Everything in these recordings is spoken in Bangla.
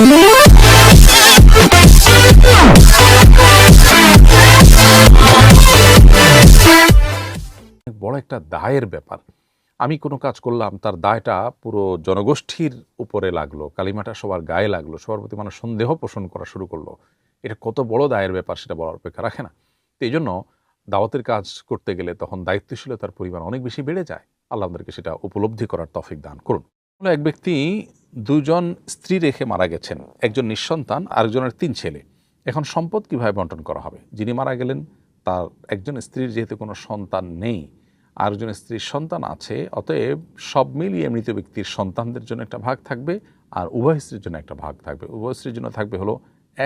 বড় একটা দায়ের ব্যাপার। আমি কোনো কাজ করলাম, তার দায়টা পুরো জনগোষ্ঠীর উপরে লাগলো, কালিমাটা সবার গায়ে লাগলো, সবার প্রতি মানুষ সন্দেহ পোষণ করা শুরু করলো। এটা কত বড় দায়ের ব্যাপার সেটা বলার অপেক্ষা রাখে না। তো এই জন্য দাওয়াতের কাজ করতে গেলে তখন দায়িত্বশীলতার পরিমাণ অনেক বেশি বেড়ে যায়। আল্লাহ আমাদেরকে সেটা উপলব্ধি করার তৌফিক দান করুন। এক ব্যক্তি দুজন স্ত্রী রেখে মারা গেছেন, একজন নিঃসন্তান, আরেকজনের 3 ছেলে। এখন সম্পদ কিভাবে বন্টন করা হবে? যিনি মারা গেলেন তার একজন স্ত্রীর যেহেতু কোনো সন্তান নেই, আরেকজন স্ত্রীর সন্তান আছে, অতএব সব মিলিয়ে মৃত ব্যক্তির সন্তানদের জন্য একটা ভাগ থাকবে আর উভয় স্ত্রীর জন্য একটা ভাগ থাকবে। উভয় স্ত্রীর জন্য থাকবে হলো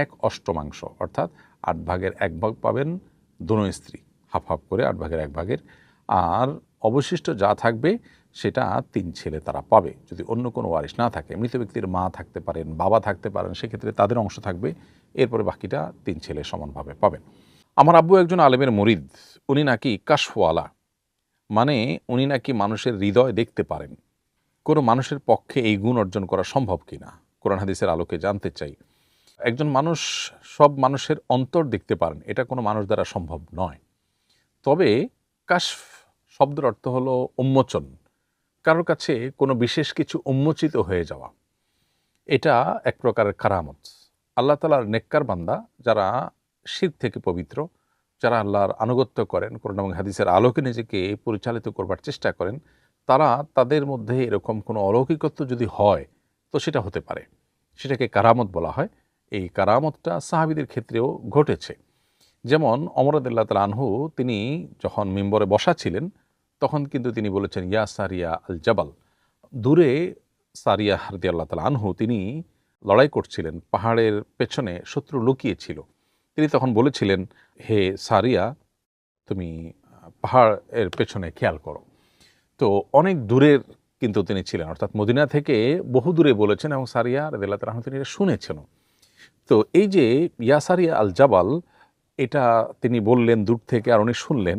1/8, অর্থাৎ 8 ভাগের 1 ভাগ পাবেন দুনো স্ত্রী, হাফ হাফ করে 8 ভাগের 1 ভাগের। আর অবশিষ্ট যা থাকবে সেটা 3 ছেলে তারা পাবে, যদি অন্য কোনো ওয়ারিশ না থাকে। মৃত ব্যক্তির মা থাকতে পারেন, বাবা থাকতে পারেন, সেক্ষেত্রে তাদের অংশ থাকবে, এরপরে বাকিটা 3 ছেলে সমানভাবে পাবেন। আমার আব্বু একজন আলেমের মুরিদ, উনি নাকি কাশফওয়ালা, মানে উনি নাকি মানুষের হৃদয় দেখতে পারেন। কোনো মানুষের পক্ষে এই গুণ অর্জন করা সম্ভব কিনা কোরআন হাদিসের আলোকে জানতে চাই। একজন মানুষ সব মানুষের অন্তর দেখতে পারেন, এটা কোনো মানুষ দ্বারা সম্ভব নয়। তবে কাশফ শব্দের অর্থ হলো উন্মোচন, কারোর কাছে কোনো বিশেষ কিছু উন্মোচিত হয়ে যাওয়া, এটা এক প্রকারের কারামত। আল্লাহ তাআলার নেককার বান্দা যারা শিরক থেকে পবিত্র, যারা আল্লাহর আনুগত্য করেন, কোরআন এবং হাদিসের আলোকে নিজেকে পরিচালিত করবার চেষ্টা করেন, তারা তাদের মধ্যে এরকম কোনো অলৌকিকত্ব যদি হয় তো সেটা হতে পারে, সেটাকে কারামত বলা হয়। এই কারামতটা সাহাবীদের ক্ষেত্রেও ঘটেছে। যেমন ওমর রাদিয়াল্লাহু তাআলা আনহু, তিনি যখন মিম্বরে বসা ছিলেন তখন কিন্তু তিনি বলেছেন, ইয়া সারিয়া আল জাবাল। দূরে সারিয়া রাদিয়াল্লাহু তাআলা আনহু তিনি লড়াই করছিলেন, পাহাড়ের পেছনে শত্রু লুকিয়ে ছিল। তিনি তখন বলেছিলেন, হে সারিয়া, তুমি পাহাড়ের পেছনে খেয়াল করো। তো অনেক দূরের কিন্তু তিনি ছিলেন, অর্থাৎ মদিনা থেকে বহু দূরে বলেছেন এবং সারিয়া রাদিয়াল্লাহু তাআলা আনহু তিনি এটা শুনেছেন। তো এই যে ইয়া সারিয়া আল জাবাল, এটা তিনি বললেন দূর থেকে আর উনি শুনলেন,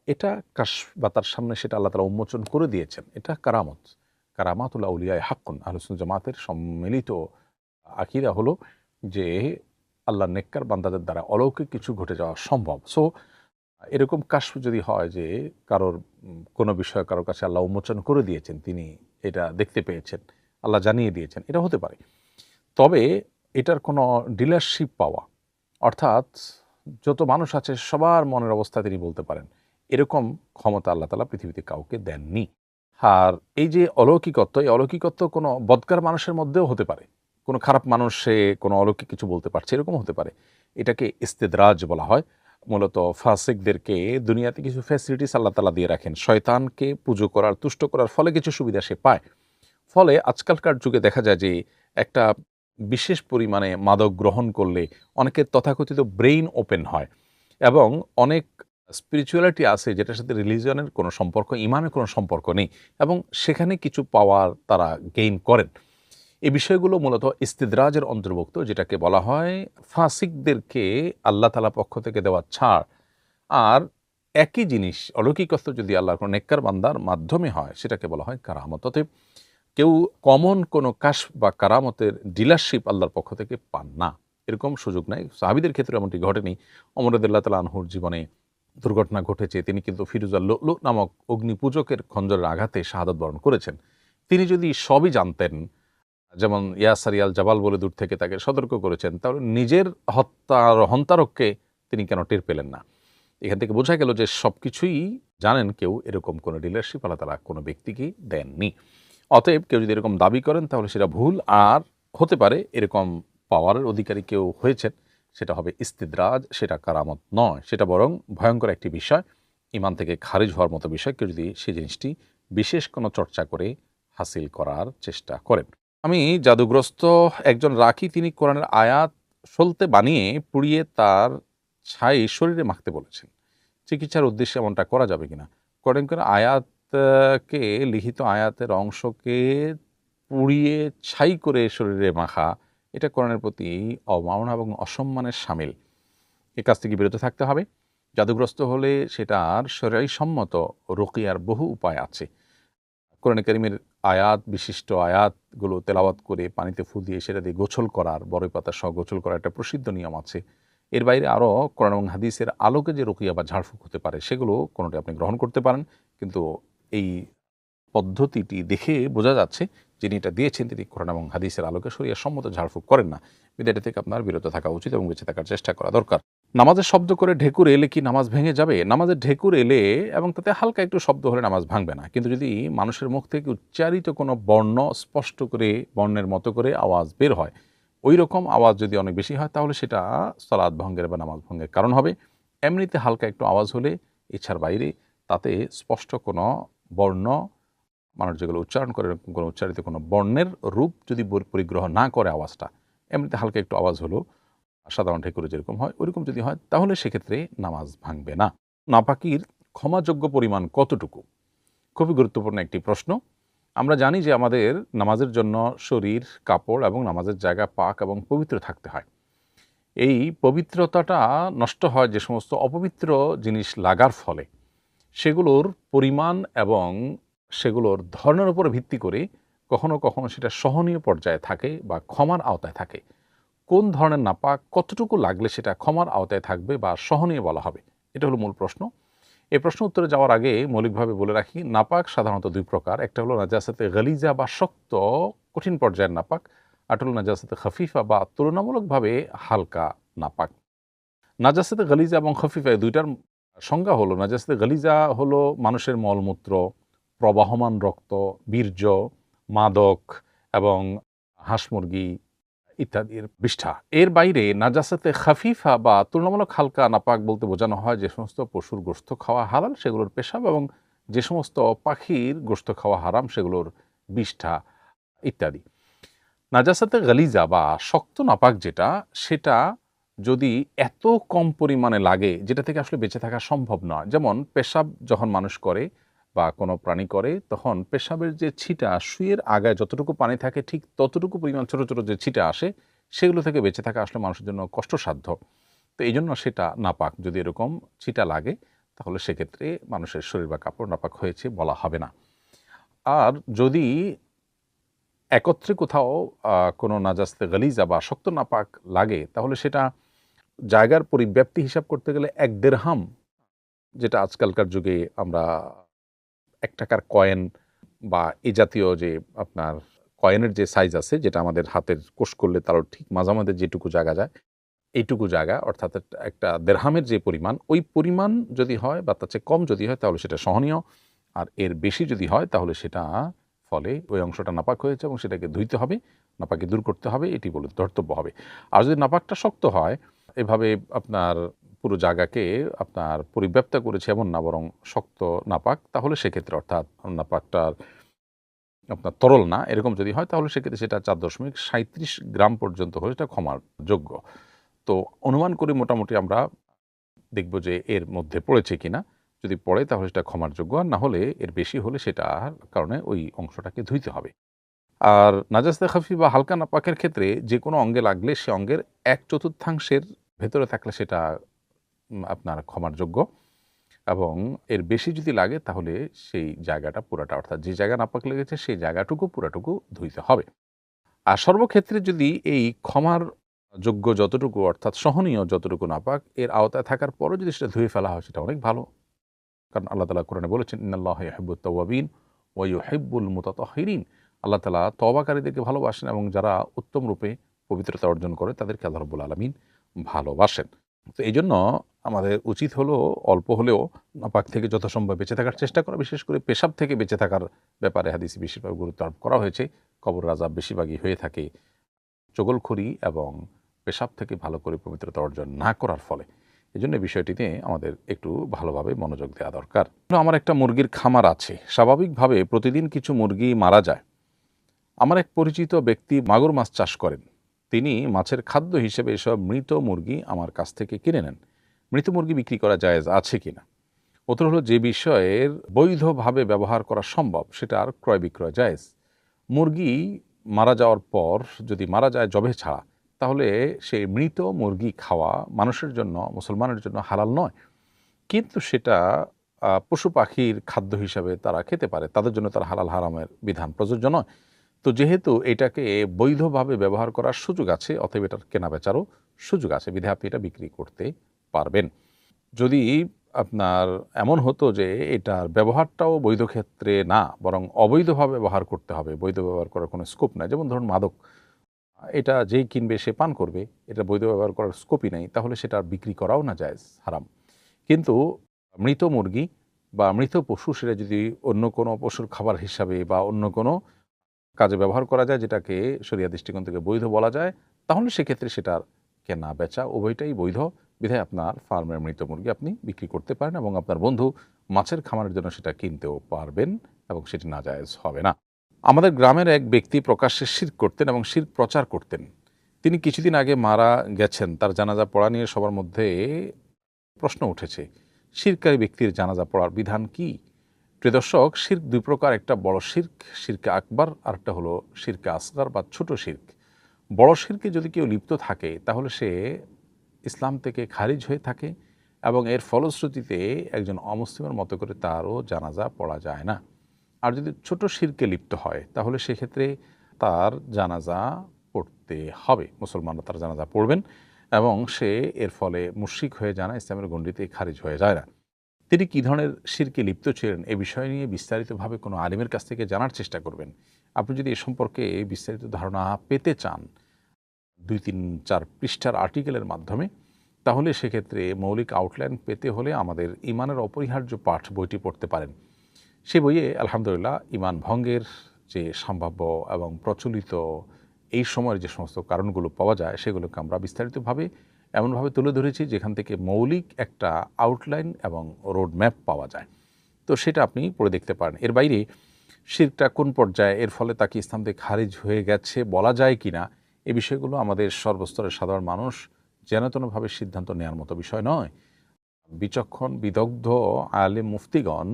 এটা কাশফ বা তার সামনে সেটা আল্লাহ তাআলা উন্মোচন করে দিয়েছেন। এটা কারামত। কারামাতুল আউলিয়ায়ে হাক্কুন। আহলে সুন্নাত জামাতের সম্মিলিত আকীদা হলো যে আল্লাহর নেককার বান্দাদের দ্বারা অলৌকিক কিছু ঘটে যাওয়া সম্ভব। সো এরকম কাশফ যদি হয় যে কারোর কোনো বিষয় কারোর কাছে আল্লাহ উন্মোচন করে দিয়েছেন, তিনি এটা দেখতে পেয়েছেন, আল্লাহ জানিয়ে দিয়েছেন, এটা হতে পারে। তবে এটার কোনো ডিলারশিপ পাওয়া, অর্থাৎ যত মানুষ আছে সবার মনের অবস্থা তিনি বলতে পারেন, এরকম ক্ষমতা আল্লাহ তাআলা পৃথিবীতে কাউকে দেননি। আর এই যে অলৌকিকত্ব, এই অলৌকিকত্ব কোনো বদকার মানুষের মধ্যেও হতে পারে। কোনো খারাপ মানুষ সে কোনো অলৌকিক কিছু বলতে পারছে, এরকম হতে পারে। এটাকে ইস্তেদরাজ বলা হয়। মূলত ফাসিকদেরকে দুনিয়াতে কিছু ফ্যাসিলিটিস আল্লাহ তাআলা দিয়ে রাখেন, শয়তানকে পুজো করার, তুষ্ট করার ফলে কিছু সুবিধা সে পায়। ফলে আজকালকার যুগে দেখা যায় যে একটা বিশেষ পরিমাণে মাদক গ্রহণ করলে অনেকের তথাকথিত ব্রেইন ওপেন হয় এবং অনেক স্পিরিচুয়ালিটি আছে যেটার সাথে রিলিজিয়নের কোনো সম্পর্ক, ইমানের কোনো সম্পর্ক নেই, এবং সেখানে কিছু পাওয়ার তারা গেইন করেন। এই বিষয়গুলো মূলত ইস্তিদরাজের অন্তর্ভুক্ত, যেটাকে বলা হয় ফাসিকদেরকে আল্লাহ তাআলা পক্ষ থেকে দেওয়া ছাড়। আর একই জিনিস অলৌকিকত্ব যদি আল্লাহর কোনো নেককার বান্দার মাধ্যমে হয় সেটাকে বলা হয় কারামত। অতএব কেউ কমন কোনো কাশফ বা কারামতের ডিলারশিপ আল্লাহর পক্ষ থেকে পান না, এরকম সুযোগ নাই। সাহাবীদের ক্ষেত্রে এমনটি ঘটেনি। ওমর রাদিয়াল্লাহু তাআলা আনহুর জীবনে দুর্ঘটনা ঘটেছে, তিনি কিন্তু ফিরুজাল লুলু নামক অগ্নিপূজকের খঞ্জরের আঘাতে শাহাদাত বরণ করেছেন। তিনি যদি সবই জানতেন, যেমন ইয়া সারিয়াল জাবাল বলে দূর থেকে তাকে সতর্ক করেছেন, তাহলে নিজের হন্তারককে তিনি কেন টের পেলেন না? এখান থেকে বোঝা গেল যে সব কিছুই জানেন কেউ, এরকম কোনো ডিলারশিপ আল্লাহ তাআলা কোনো ব্যক্তিকেই দেননি। অতএব কেউ যদি এরকম দাবি করেন তাহলে সেটা ভুল। আর হতে পারে এরকম পাওয়ারের অধিকারী কেউ হয়েছেন, সেটা হবে ইস্তিদরাজ, সেটা কারামত নয়, সেটা বরং ভয়ঙ্কর একটি বিষয়, ইমান থেকে খারিজ হওয়ার মতো বিষয়, কেউ যদি সেই জিনিসটি বিশেষ কোনো চর্চা করে হাসিল করার চেষ্টা করেন। আমি জাদুগ্রস্ত একজন রাখি, তিনি কোরআনের আয়াত সলতে বানিয়ে পুড়িয়ে তার ছাই শরীরে মাখতে বলেছেন। চিকিৎসার উদ্দেশ্যে এমনটা করা যাবে কিনা? কোরআনের আয়াতকে, লিখিত আয়াতের অংশকে পুড়িয়ে ছাই করে শরীরে মাখা, এটা কোরআনের প্রতি অবমাননা এবং অসম্মানের শামিল। এ কাজ থেকে বিরত থাকতে হবে। জাদুগ্রস্ত হলে সেটার শরীয়ী সম্মত রুকিয়ার বহু উপায় আছে। কোরআনে কারীমের আয়াত বিশিষ্ট আয়াতগুলো তেলাওয়াত করে পানিতে ফু দিয়ে সেটা দিয়ে গোসল করার, বড়ই পাতা সহ গোসল করার একটা প্রসিদ্ধ নিয়ম আছে। এর বাইরে আরও কোরআন এবং হাদিসের আলোকে যে রুকিয়া বা ঝাড়ফুঁক হতে পারে সেগুলো কোনোটি আপনি গ্রহণ করতে পারেন, কিন্তু এই পদ্ধতিটি দেখে বোঝা যাচ্ছে যিনি এটা দিয়েছেন তিনি কোরআন এবং হাদিসের আলোকে শরিয়া সম্মত ঝাড়ফুঁক করেন না। বিধায় থেকে আপনার বিরত থাকা উচিত এবং বেঁচে থাকার চেষ্টা করা দরকার। নামাজের শব্দ করে ঢেকুর এলে কি নামাজ ভেঙে যাবে? নামাজের ঢেকুর এলে এবং তাতে হালকা একটু শব্দ হলে নামাজ ভাঙবে না, কিন্তু যদি মানুষের মুখ থেকে উচ্চারিত কোনো বর্ণ স্পষ্ট করে বর্ণের মতো করে আওয়াজ বের হয়, ওই রকম আওয়াজ যদি অনেক বেশি হয় তাহলে সেটা সালাত ভঙ্গের বা নামাজ ভঙ্গের কারণ হবে। এমনিতে হালকা একটু আওয়াজ হলে ইচ্ছার বাইরে তাতে স্পষ্ট কোনো বর্ণ, মানুষ যেগুলো উচ্চারণ করে এরকম কোনো উচ্চারিত কোনো বর্ণের রূপ যদি পরিগ্রহ না করে আওয়াজটা, এমনিতে হালকা একটু আওয়াজ হলো সাধারণ ঢেকুরে যেরকম হয় ওইরকম যদি হয় তাহলে সেক্ষেত্রে নামাজ ভাঙবে না। নাপাকির ক্ষমাযোগ্য পরিমাণ কতটুকু? খুবই গুরুত্বপূর্ণ একটি প্রশ্ন। আমরা জানি যে আমাদের নামাজের জন্য শরীর, কাপড় এবং নামাজের জায়গা পাক এবং পবিত্র থাকতে হয়। এই পবিত্রতাটা নষ্ট হয় যে সমস্ত অপবিত্র জিনিস লাগার ফলে। সেগুলোর পরিমাণ এবং সেগুলোর ধরনের উপর ভিত্তি করে কখনো কখনো সেটা সহনীয় পর্যায়ে থাকে বা ক্ষমার আওতায় থাকে। কোন ধরনের নাপাক কতটুকু লাগলে সেটা ক্ষমার আওতায় থাকবে বা সহনীয় বলা হবে, এটা হলো মূল প্রশ্ন। এই প্রশ্ন উত্তরে যাওয়ার আগে মৌলিকভাবে বলে রাখি, নাপাক সাধারণত দুই প্রকার। একটা হলো নাজাসাতে গালিজা বা শক্ত কঠিন পর্যায়ের নাপাক, আর হলো নাজাসাতে খফিফা বা তুলনামূলকভাবে হালকা নাপাক। নাজাসাতে গালিজা এবং খফিফা এই দুইটার সংজ্ঞা হলো, নাজাসাতে গালিজা হলো মানুষের মলমূত্র, প্রবাহমান রক্ত, বীর্য, মাদক এবং হাঁস মুরগি ইত্যাদির বিষ্ঠা। এর বাইরে নাজাসাতে খাফিফা বা তুলনামূলক হালকা নাপাক বলতে বোঝানো হয় যে সমস্ত পশুর গোশত খাওয়া হালাল সেগুলোর পেশাব, এবং যে সমস্ত পাখির গোশত খাওয়া হারাম সেগুলোর বিষ্ঠা ইত্যাদি। নাজাসাতে গালিজা বা শক্ত নাপাক যেটা, সেটা যদি এত কম পরিমাণে লাগে যেটা থেকে আসলে বেঁচে থাকা সম্ভব নয়, যেমন পেশাব যখন মানুষ করে বা কোনো প্রাণী করে তখন পেশাবের যে ছিটা শুয়ের আগায় যতটুকু পানি থাকে ঠিক ততটুকু পরিমাণ ছোট ছোট যে ছিটা আসে সেগুলো থেকে বেঁচে থাকা আসলে মানুষের জন্য কষ্টসাধ্য। তো এই জন্য সেটা নাপাক। যদি এরকম ছিটা লাগে তাহলে সেক্ষেত্রে মানুষের শরীর বা কাপড় নাপাক হয়েছে বলা হবে না। আর যদি একত্রে কোথাও কোনো নাজাস্তে গালিজা বা শক্ত নাপাক লাগে তাহলে সেটা জায়গার পরিব্যাপ্তি হিসাব করতে গেলে 1 দেরহাম, যেটা আজকালকার যুগে আমরা 1 টাকার কয়েন বা এই জাতীয় যে আপনার কয়েনের যে সাইজ আছে যেটা আমাদের হাতের কোষ করলে তার ঠিক মাঝামাঝি যেটুকু জায়গা যায় এইটুকু জায়গা, অর্থাৎ একটা দেরহামের যে পরিমাণ, ওই পরিমাণ যদি হয় বা তার চেয়ে কম যদি হয় তাহলে সেটা সহনীয়, আর এর বেশি যদি হয় তাহলে সেটা ফলে ওই অংশটা নাপাক হয়েছে এবং সেটাকে ধুইতে হবে, নাপাকে দূর করতে হবে, এটি বলে ধর্তব্য হবে। আর যদি নাপাকটা শক্ত হয়, এভাবে আপনার পুরো জায়গাকে আপনার পরিব্যাপ্ত করেছে এমন না, বরং শক্ত নাপাক, তাহলে সেক্ষেত্রে অর্থাৎ নাপাকটার আপনার তরল না এরকম যদি হয় তাহলে সেক্ষেত্রে সেটা 4.37 গ্রাম পর্যন্ত হলে সেটা ক্ষমার যোগ্য। তো অনুমান করে মোটামুটি আমরা দেখব যে এর মধ্যে পড়েছে কিনা। যদি পড়ে তাহলে সেটা ক্ষমার যোগ্য, আর না হলে এর বেশি হলে সেটার কারণে ওই অংশটাকে ধুইতে হবে। আর নাজাসতে খাফি বা হালকা নাপাকের ক্ষেত্রে যে কোনো অঙ্গে লাগলে সে অঙ্গের 1/4 ভেতরে থাকলে সেটা আপনার ক্ষমার যোগ্য, এবং এর বেশি যদি লাগে তাহলে সেই জায়গাটা পুরাটা, অর্থাৎ যে জায়গা নাপাক লেগেছে সেই জায়গাটুকু পুরাটুকু ধুইতে হবে। আর সর্বক্ষেত্রে যদি এই ক্ষমার যোগ্য যতটুকু অর্থাৎ সহনীয় যতটুকু নাপাক এর আওতায় থাকার পরও যদি সেটা ধুয়ে ফেলা হয় সেটা অনেক ভালো। কারণ আল্লাহ তাআলা কোরআনে বলেছেন, ইন্নাল্লাহা ইউহিব্বুত তাওয়াবিন ওয়া ইউহিব্বুল মুতাতাহহিরিন। আল্লাহ তাআলা তওবাকারীদেরকে ভালোবাসেন এবং যারা উত্তম রূপে পবিত্রতা অর্জন করে তাদেরকে আল্লাহ রাব্বুল আলামিন ভালোবাসেন। তো এইজন্য আমাদের উচিত হলো অল্প হলেও নাপাক থেকে যথাসম্ভব বেঁচে থাকার চেষ্টা করা। বিশেষ করে পেশাব থেকে বেঁচে থাকার ব্যাপারে হাদিসে বেশিরভাগ গুরুত্ব আরোপ করা হয়েছে। কবর আযাব বেশিরভাগই হয়ে থাকে চগলখড়ি এবং পেশাব থেকে ভালো করে পবিত্রতা অর্জন না করার ফলে। এজন্য বিষয়টিতে আমাদের একটু ভালোভাবে মনোযোগ দেওয়া দরকার। আমার একটা মুরগির খামার আছে। স্বাভাবিকভাবে প্রতিদিন কিছু মুরগি মারা যায়। আমার এক পরিচিত ব্যক্তি মাগুর মাছ চাষ করেন। তিনি মাছের খাদ্য হিসেবে এসব মৃত মুরগি আমার কাছ থেকে কিনে নেন। মৃত মুরগি বিক্রি করা জায়েজ আছে কিনা? উত্তর হলো, যে বিষয়ের বৈধভাবে ব্যবহার করা সম্ভব সেটার ক্রয় বিক্রয় জায়েজ। মুরগি মারা যাওয়ার পর যদি মারা যায় জবে ছাড়া, তাহলে সেই মৃত মুরগি খাওয়া মানুষের জন্য, মুসলমানের জন্য হালাল নয়, কিন্তু সেটা পশু পাখির খাদ্য হিসাবে তারা খেতে পারে, তাদের জন্য তার হালাল হারামের বিধান প্রযোজ্য নয়। তো যেহেতু এটাকে বৈধভাবে ব্যবহার করার সুযোগ আছে, অতএব এটার কেনা বেচারও সুযোগ আছে, বিধায় আপনি এটা বিক্রি করতে পারবেন। যদি আপনার এমন হতো যে এটার ব্যবহারটাও বৈধ ক্ষেত্রে না, বরং অবৈধভাবে ব্যবহার করতে হবে, বৈধ ব্যবহার করার কোনো স্কোপ নাই, যেমন ধরুন মাদক, এটা যেই কিনবে সে পান করবে, এটা বৈধ ব্যবহার করার স্কোপই নেই, তাহলে সেটা বিক্রি করাও না জায়েজ, হারাম। কিন্তু মৃত মুরগি বা মৃত পশু, সেটা যদি অন্য কোনো পশুর খাবার হিসাবে বা অন্য কোনো কাজে ব্যবহার করা যায়, যেটাকে শরিয়া দৃষ্টিকোণ থেকে বৈধ বলা যায়, তাহলে সেক্ষেত্রে সেটার কেনা বেচা উভয়টাই বৈধ, বিধায় আপনার ফার্মের মৃত মুরগি আপনি বিক্রি করতে পারেন এবং আপনার বন্ধু মাছের খামারের জন্য সেটা কিনতেও পারবেন এবং সেটি নাজায়েজ হবে না। আমাদের গ্রামের এক ব্যক্তি প্রকাশ্যে শিরক করতেন এবং শিরক প্রচার করতেন। তিনি কিছুদিন আগে মারা গেছেন। তার জানাজা পড়া নিয়ে সবার মধ্যে প্রশ্ন উঠেছে, শিরকারী ব্যক্তির জানাজা পড়ার বিধান কি? প্রিয় দর্শক, শিরক দুই প্রকার, একটা বড় শিরক, শিরকে আকবার, আর একটা হলো শিরকে আসগার বা ছোট শিরক। বড় শিরকে যদি কেউ লিপ্ত থাকে তাহলে সে ইসলাম থেকে খারিজ হয়ে থাকে এবং এর ফলশ্রুতিতে একজন অমুসলিমের মতো করে তারও জানাজা পড়া যায় না। আর যদি ছোট শিরকে লিপ্ত হয় তাহলে সেক্ষেত্রে তার জানাজা পড়তে হবে, মুসলমানরা তার জানাজা পড়বেন এবং সে এর ফলে মুশরিক হয়ে যায় না, ইসলামের গণ্ডিতে খারিজ হয়ে যায় না। তিনি কী ধরনের শিরকে লিপ্ত ছিলেন এ বিষয় নিয়ে বিস্তারিতভাবে কোনো আলিমের কাছ থেকে জানার চেষ্টা করবেন। আপনি যদি এ সম্পর্কে বিস্তারিত ধারণা পেতে চান 2-3-4 পৃষ্ঠার আর্টিকেলের মাধ্যমে, তাহলে সেক্ষেত্রে মৌলিক আউটলাইন পেতে হলে আমাদের ইমানের অপরিহার্য পাঠ বইটি পড়তে পারেন। সে বইয়ে আলহামদুলিল্লাহ ইমান ভঙ্গের যে সম্ভাব্য এবং প্রচলিত এই সময়ের যে সমস্ত কারণগুলো পাওয়া যায়, সেগুলোকে আমরা বিস্তারিতভাবে এমনভাবে তুলে ধরেছি যেখান থেকে মৌলিক একটা আউটলাইন এবং রোড ম্যাপ পাওয়া যায়। তো সেটা আপনি পড়ে দেখতে পারেন। এর বাইরে শিরকটা কোন পর্যায়ে, এর ফলে তাকে ইসলাম থেকে খারিজ হয়ে গেছে বলা যায় কি না, এই বিষয়গুলো আমাদের সর্বস্তরের সাধারণ মানুষ যেনতেনভাবে সিদ্ধান্ত নেওয়ার মতো বিষয় নয়। বিচক্ষণ বিদগ্ধ আলেম মুফতিগণ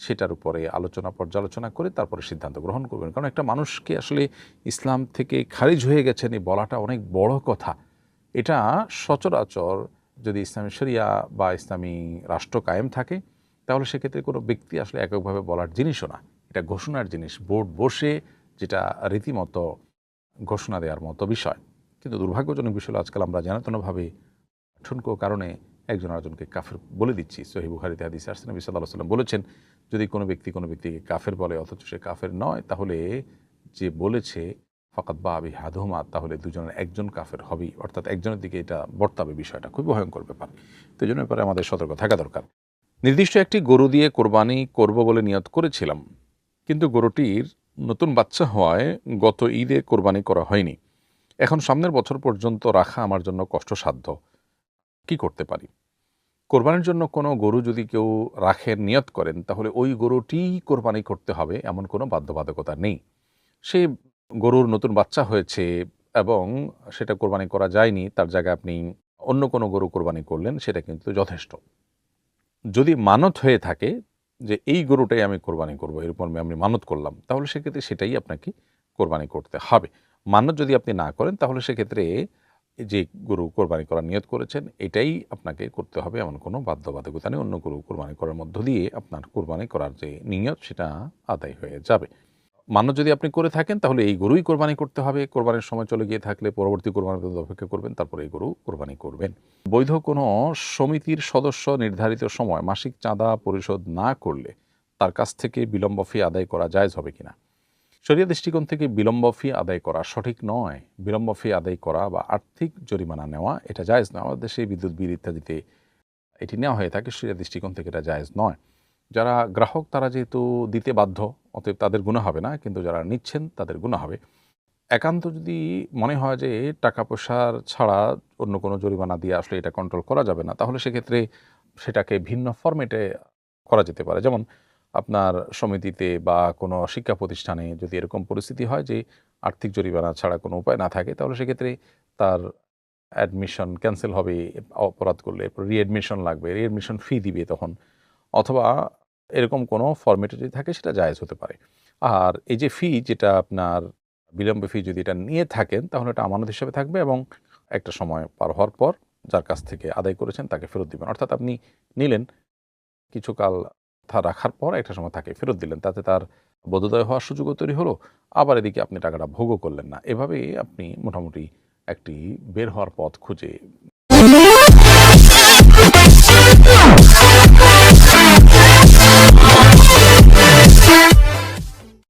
সেটার উপরে আলোচনা পর্যালোচনা করে তারপরে সিদ্ধান্ত গ্রহণ করবেন। কারণ একটা মানুষকে আসলে ইসলাম থেকে খারিজ হয়ে গেছেন এই বলাটা অনেক বড় কথা। এটা সচরাচর যদি ইসলামী শরিয়া বা ইসলামী রাষ্ট্র কায়েম থাকে তাহলে সেক্ষেত্রে কোনো ব্যক্তি আসলে এককভাবে বলার জিনিসও না, এটা ঘোষণার জিনিস, বোর্ড বসে যেটা রীতিমতো ঘোষণা দেওয়ার মতো বিষয়। কিন্তু দুর্ভাগ্যজনক বিষয় হলো আজকাল আমরা জানাতনভাবে ঠুনকো কারণে একজন আরেকজনকে কাফের বলে দিচ্ছি। সহিহ বুখারীতে হাদিস আসছে, নবী সাল্লাল্লাহু আলাইহি ওয়াসাল্লাম বলেছেন, যদি কোনো ব্যক্তি কোনো ব্যক্তিকে কাফের বলে অথচ সে কাফের নয়, তাহলে যে বলেছে ফাকাত বাআ বিআহাদুহুমা, তাহলে দুজনের একজন কাফের হবেই, অর্থাৎ একজনের দিকে এটা বর্তাবে। বিষয়টা খুবই ভয়ঙ্কর ব্যাপার। তো এই জন্য ব্যাপারে আমাদের সতর্ক থাকা দরকার। নির্দিষ্ট একটি গরু দিয়ে কোরবানি করব বলে নিয়ত করেছিলাম, কিন্তু গরুটির নতুন বাচ্চা হওয়ায় গত ঈদে কোরবানি করা হয়নি। এখন সামনের বছর পর্যন্ত রাখা আমার জন্য কষ্টসাধ্য। কি করতে পারি? কোরবানির জন্য কোনো গরু যদি কেউ রাখেন, নিয়ত করেন, তাহলে ওই গরুটিই কোরবানি করতে হবে এমন কোনো বাধ্যবাধকতা নেই। সে গরুর নতুন বাচ্চা হয়েছে এবং সেটা কোরবানি করা যায়নি, তার জায়গায় আপনি অন্য কোনো গরু কোরবানি করলেন, সেটা কিন্তু যথেষ্ট। যদি মানত হয়ে থাকে যে এই গরুটাই আমি কোরবানি করব, এর উপর আমি মানত করলাম, তাহলে সেক্ষেত্রে সেটাই আপনাকে কোরবানি করতে হবে। মানত যদি আপনি না করেন তাহলে সেক্ষেত্রে যে গরু কোরবানি করার নিয়ত করেছেন এটাই আপনাকে করতে হবে, এমন কোনো বাধ্যবাধকতা নেই। অন্য গরু কোরবানি করার মধ্য দিয়ে আপনার কোরবানি করার যে নিয়ত সেটা আদায় হয়ে যাবে। মানত যদি আপনি করে থাকেন তাহলে এই গরুই কোরবানি করতে হবে। কোরবানির সময় চলে গিয়ে থাকলে পরবর্তী কোরবানির পর্যন্ত অপেক্ষা করবেন, তারপরে এই গরু কোরবানি করবেন। বৈধ কোনো সমিতির সদস্য নির্ধারিত সময় মাসিক চাঁদা পরিশোধ না করলে তার কাছ থেকে বিলম্ব ফি আদায় করা জায়েজ হবে কিনা? শরিয়া দৃষ্টিকোণ থেকে বিলম্ব ফি আদায় করা সঠিক নয়। বিলম্ব ফি আদায় করা বা আর্থিক জরিমানা নেওয়া এটা জায়েজ নয়। আমাদের দেশে বিদ্যুৎ বিল ইত্যাদিতে এটি নেওয়া হয়ে থাকে, শরিয়া দৃষ্টিকোণ থেকে এটা জায়েজ নয়। যারা গ্রাহক তারা যেহেতু দিতে বাধ্য, অতএব তাদের গুনাহ হবে না, কিন্তু যারা নিচ্ছেন তাদের গুনাহ হবে। একান্ত যদি মনে হয় যে টাকা পয়সার ছাড়া অন্য কোনো জরিমানা দিয়ে আসলে এটা কন্ট্রোল করা যাবে না, তাহলে সেক্ষেত্রে সেটাকে ভিন্ন ফরম্যাটে করা যেতে পারে। যেমন আপনার সমিতিতে বা কোনো শিক্ষা প্রতিষ্ঠানে যদি এরকম পরিস্থিতি হয় যে আর্থিক জরিমানা ছাড়া কোনো উপায় না থাকে, তাহলে সেক্ষেত্রে তার অ্যাডমিশন ক্যান্সেল হবে, অপরাধ করলে রিঅ্যাডমিশন লাগবে, রিঅ্যাডমিশন ফি দিবে তখন, অথবা এরকম কোনো ফরম্যাটে যদি থাকে সেটা জায়েজ হতে পারে। আর এই যে ফি যেটা আপনার বিলম্ব ফি যদি এটা নিয়ে থাকেন তাহলে এটা আমানত হিসেবে থাকবে এবং একটা সময় পার হওয়ার পর যার কাছ থেকে আদায় করেছেন তাকে ফেরত দিবেন। অর্থাৎ আপনি নিলেন, কিছুকাল রাখার পর একটা সময় তাকে ফেরত দিলেন, তাতে তার বোধোদয় হওয়ার সুযোগও তৈরি হলো, আবার এদিকে আপনি টাকাটা ভোগও করলেন না। এভাবেই আপনি মোটামুটি একটি বের হওয়ার পথ খুঁজে